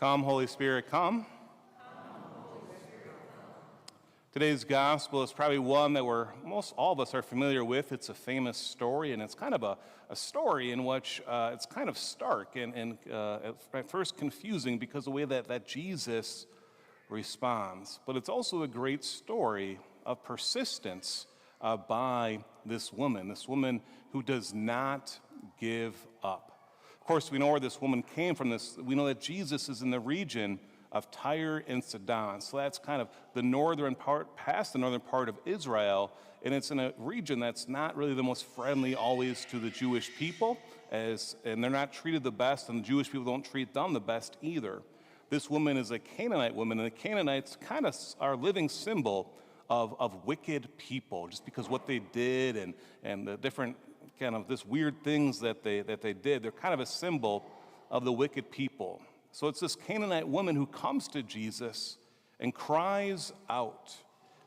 Come, Holy Spirit, come. Today's gospel is probably one that most all of us are familiar with. It's a famous story, and it's kind of a story in which it's kind of stark and at first confusing because of the way that Jesus responds. But it's also a great story of persistence by this woman who does not give up. Of course, we know where this woman came from. We know that Jesus is in the region of Tyre and Sidon. So that's kind of the northern part, past the northern part of Israel, and it's in a region that's not really the most friendly always to the Jewish people, and they're not treated the best, and the Jewish people don't treat them the best either. This woman is a Canaanite woman, and the Canaanites kind of are a living symbol of wicked people, just because what they did and the different kind of this weird things that they did, they're kind of a symbol of the wicked people. So it's this Canaanite woman who comes to Jesus and cries out,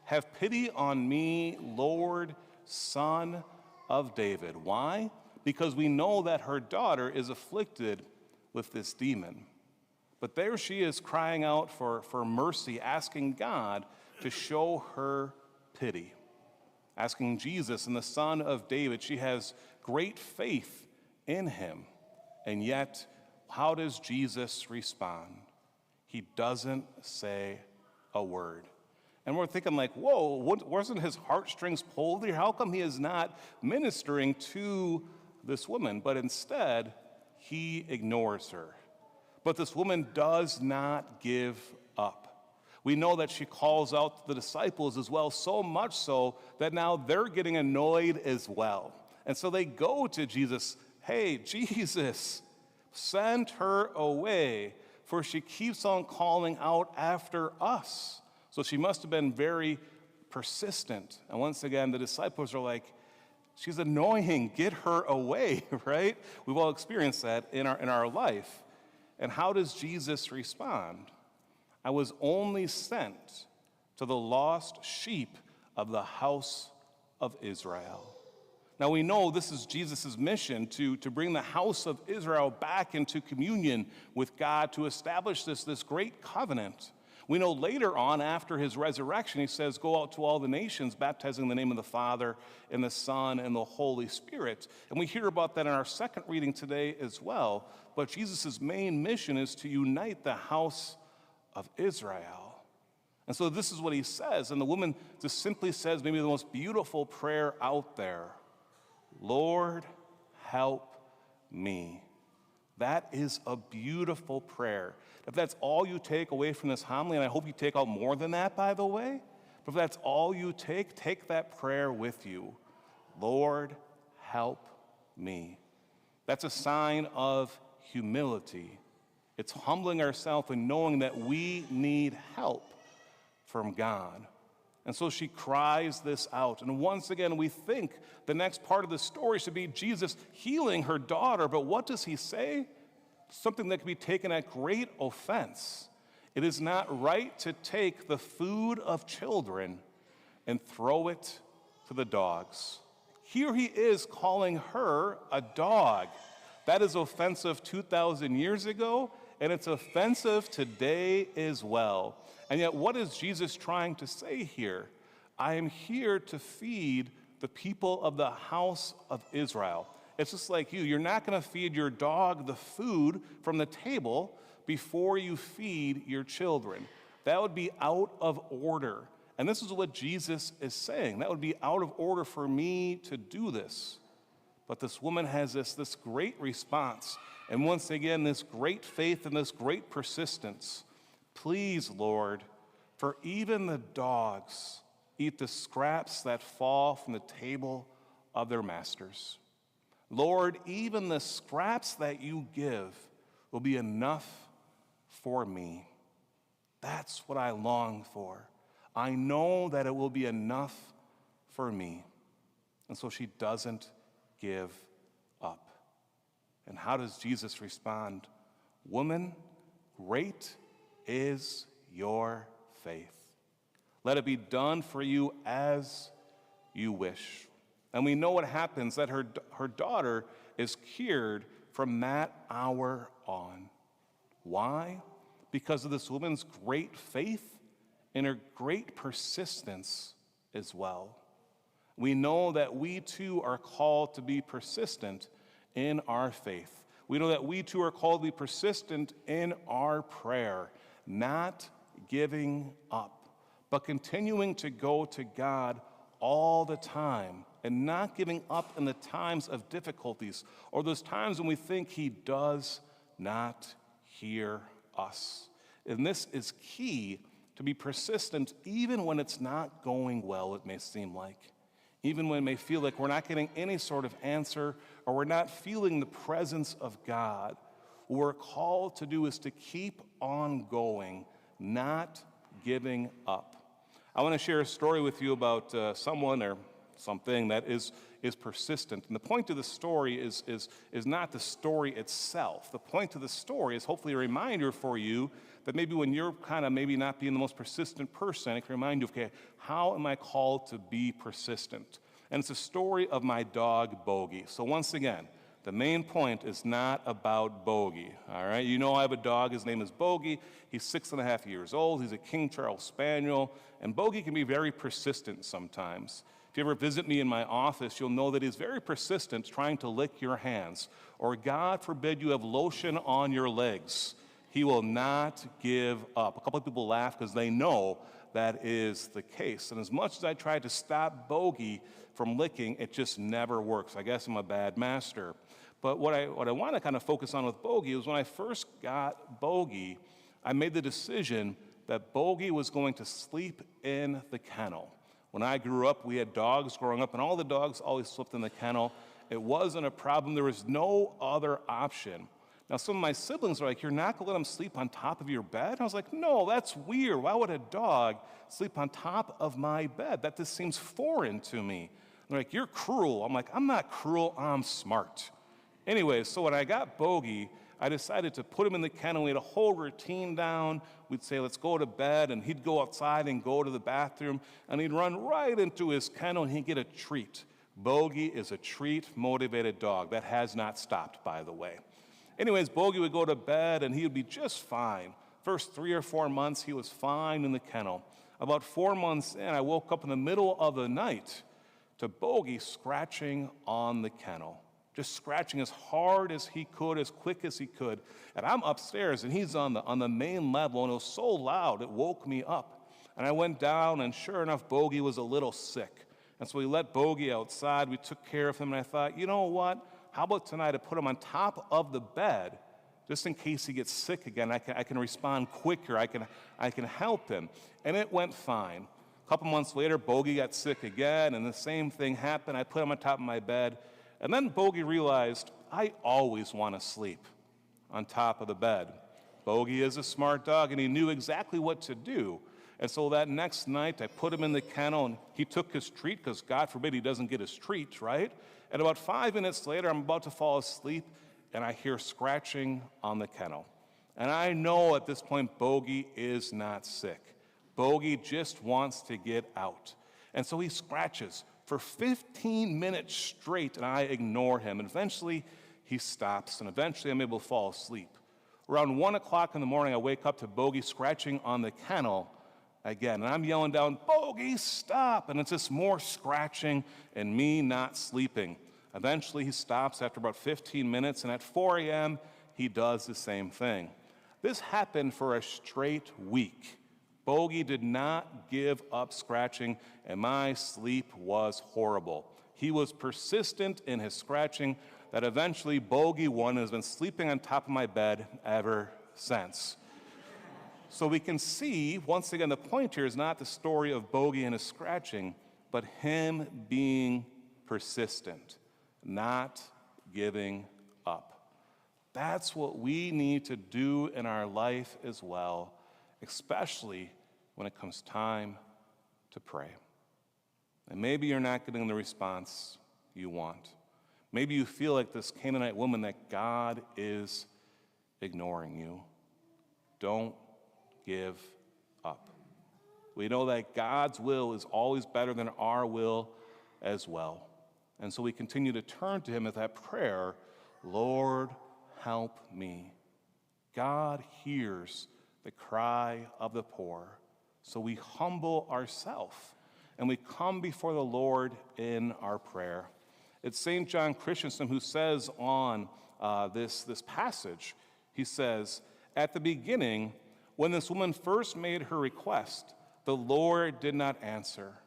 "Have pity on me, Lord, Son of David." Why? Because we know that her daughter is afflicted with this demon. But there she is crying out for mercy, asking God to show her pity. Asking Jesus and the Son of David, she has great faith in him. And yet, how does Jesus respond? He doesn't say a word. And we're thinking like, whoa, wasn't his heartstrings pulled here? How come he is not ministering to this woman? But instead, he ignores her. But this woman does not give up. We know that she calls out the disciples as well, so much so that now they're getting annoyed as well. And so they go to Jesus, "Hey, Jesus, send her away, for she keeps on calling out after us." So she must have been very persistent. And once again, the disciples are like, "She's annoying, get her away," right? We've all experienced that in our life. And how does Jesus respond? "I was only sent to the lost sheep of the house of Israel." Now we know this is Jesus' mission to bring the house of Israel back into communion with God, to establish this great covenant. We know later on, after his resurrection, he says, "Go out to all the nations, baptizing in the name of the Father and the Son and the Holy Spirit." And we hear about that in our second reading today as well. But Jesus' main mission is to unite the house of Israel. And so this is what he says. And the woman just simply says maybe the most beautiful prayer out there: "Lord, help me." That is a beautiful prayer. If that's all you take away from this homily, and I hope you take out more than that, by the way, but if that's all you take that prayer with you. Lord, help me. That's a sign of humility. It's humbling ourselves and knowing that we need help from God. And so she cries this out. And once again, we think the next part of the story should be Jesus healing her daughter. But what does he say? Something that can be taken at great offense. It is not right to take the food of children and throw it to the dogs. Here he is calling her a dog. That is offensive 2,000 years ago, and it's offensive today as well. And yet, what is Jesus trying to say here? I am here to feed the people of the house of Israel. It's just like you. You're not going to feed your dog the food from the table before you feed your children. That would be out of order. And this is what Jesus is saying. That would be out of order for me to do this. But this woman has this great response. And once again, this great faith and this great persistence. "Please, Lord, for even the dogs eat the scraps that fall from the table of their masters. Lord, even the scraps that you give will be enough for me." That's what I long for. I know that it will be enough for me. And so she doesn't give up. And how does Jesus respond? "Woman, great is your faith. Let it be done for you as you wish." And we know what happens, that her daughter is cured from that hour on. Why? because of this woman's great faith and her great persistence as well. We know that we too are called to be persistent in our faith. We know that we too are called to be persistent in our prayer, not giving up, but continuing to go to God all the time and not giving up in the times of difficulties or those times when we think He does not hear us. And this is key, to be persistent even when it's not going well, it may seem like. Even when it may feel like we're not getting any sort of answer or we're not feeling the presence of God. What we're called to do is to keep on going, not giving up. I want to share a story with you about someone or something that is persistent. And the point of the story is not the story itself. The point of the story is hopefully a reminder for you that maybe when you're kind of maybe not being the most persistent person, it can remind you, okay, how am I called to be persistent? And it's a story of my dog, Bogey. So once again, the main point is not about Bogey, all right? You know I have a dog. His name is Bogey. He's 6.5 years old. He's a King Charles Spaniel. And Bogey can be very persistent sometimes. If you ever visit me in my office, you'll know that he's very persistent trying to lick your hands. Or God forbid you have lotion on your legs. He will not give up. A couple of people laugh because they know that is the case. And as much as I tried to stop Bogey from licking, it just never works. I guess I'm a bad master. But what I want to kind of focus on with Bogey is when I first got Bogey, I made the decision that Bogey was going to sleep in the kennel. When I grew up, we had dogs growing up, and all the dogs always slept in the kennel. It wasn't a problem. There was no other option. Now, some of my siblings are like, you're not going to let him sleep on top of your bed? I was like, no, that's weird. Why would a dog sleep on top of my bed? That just seems foreign to me. They're like, you're cruel. I'm like, I'm not cruel, I'm smart. Anyway, so when I got Bogey, I decided to put him in the kennel. We had a whole routine down. We'd say, let's go to bed, and he'd go outside and go to the bathroom, and he'd run right into his kennel, and he'd get a treat. Bogey is a treat-motivated dog. That has not stopped, by the way. Anyways, Bogey would go to bed, and he would be just fine. First 3 or 4 months, he was fine in the kennel. About 4 months in, I woke up in the middle of the night to Bogey scratching on the kennel. Just scratching as hard as he could, as quick as he could. And I'm upstairs, and he's on the main level, and it was so loud, it woke me up. And I went down, and sure enough, Bogey was a little sick. And so we let Bogey outside. We took care of him, and I thought, you know what? How about tonight I put him on top of the bed, just in case he gets sick again. I can respond quicker. I can help him. And it went fine. A couple months later, Bogey got sick again, and the same thing happened. I put him on top of my bed. And then Bogey realized, I always want to sleep on top of the bed. Bogey is a smart dog, and he knew exactly what to do. And so that next night, I put him in the kennel, and he took his treat, because God forbid he doesn't get his treat, right? And about 5 minutes later, I'm about to fall asleep, and I hear scratching on the kennel. And I know at this point, Bogey is not sick. Bogey just wants to get out. And so he scratches for 15 minutes straight, and I ignore him. And eventually, he stops, and eventually I'm able to fall asleep. Around 1 o'clock in the morning, I wake up to Bogey scratching on the kennel again. And I'm yelling down, Bogey, stop! And it's just more scratching and me not sleeping. Eventually, he stops after about 15 minutes, and at 4 a.m., he does the same thing. This happened for a straight week. Bogey did not give up scratching, and my sleep was horrible. He was persistent in his scratching that eventually Bogey won and has been sleeping on top of my bed ever since. So we can see, once again, the point here is not the story of Bogey and his scratching, but him being persistent, not giving up. That's what we need to do in our life as well, especially when it comes time to pray. And maybe you're not getting the response you want. Maybe you feel like this Canaanite woman that God is ignoring you. Don't give up. We know that God's will is always better than our will as well. And so we continue to turn to him with that prayer, Lord, help me. God hears the cry of the poor. So we humble ourselves and we come before the Lord in our prayer. It's St. John Chrysostom who says on this passage, he says, "At the beginning, when this woman first made her request, the Lord did not answer.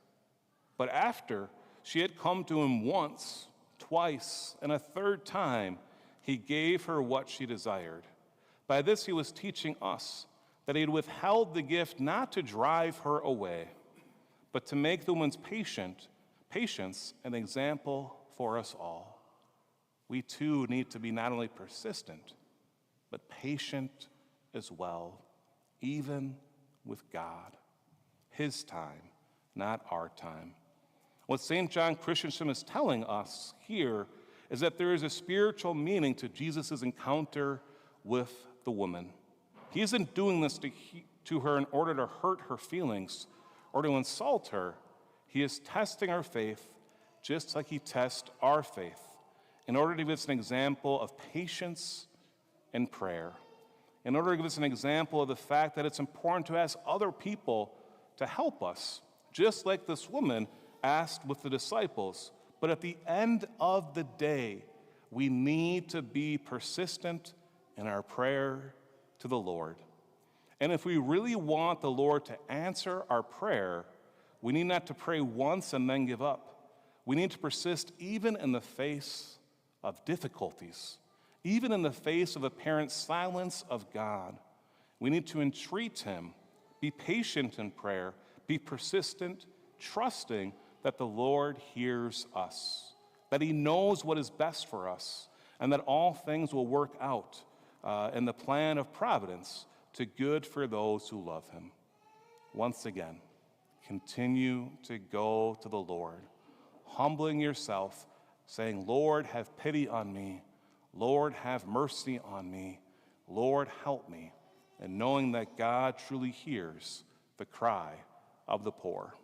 But after she had come to him once, twice, and a third time, he gave her what she desired." By this he was teaching us that he had withheld the gift not to drive her away, but to make the woman's patience an example for us all. We too need to be not only persistent, but patient as well, even with God. His time, not our time. What St. John Chrysostom is telling us here is that there is a spiritual meaning to Jesus' encounter with the woman. He isn't doing this to her in order to hurt her feelings or to insult her. He is testing our faith just like he tests our faith in order to give us an example of patience and prayer, in order to give us an example of the fact that it's important to ask other people to help us, just like this woman asked with the disciples. But at the end of the day, we need to be persistent in our prayer to the Lord. And if we really want the Lord to answer our prayer, we need not to pray once and then give up. We need to persist even in the face of difficulties, even in the face of apparent silence of God. We need to entreat him, be patient in prayer, be persistent, trusting that the Lord hears us, that he knows what is best for us, and that all things will work out in the plan of providence to good for those who love him. Once again, continue to go to the Lord, humbling yourself, saying, "Lord, have pity on me. Lord, have mercy on me. Lord, help me," and knowing that God truly hears the cry of the poor.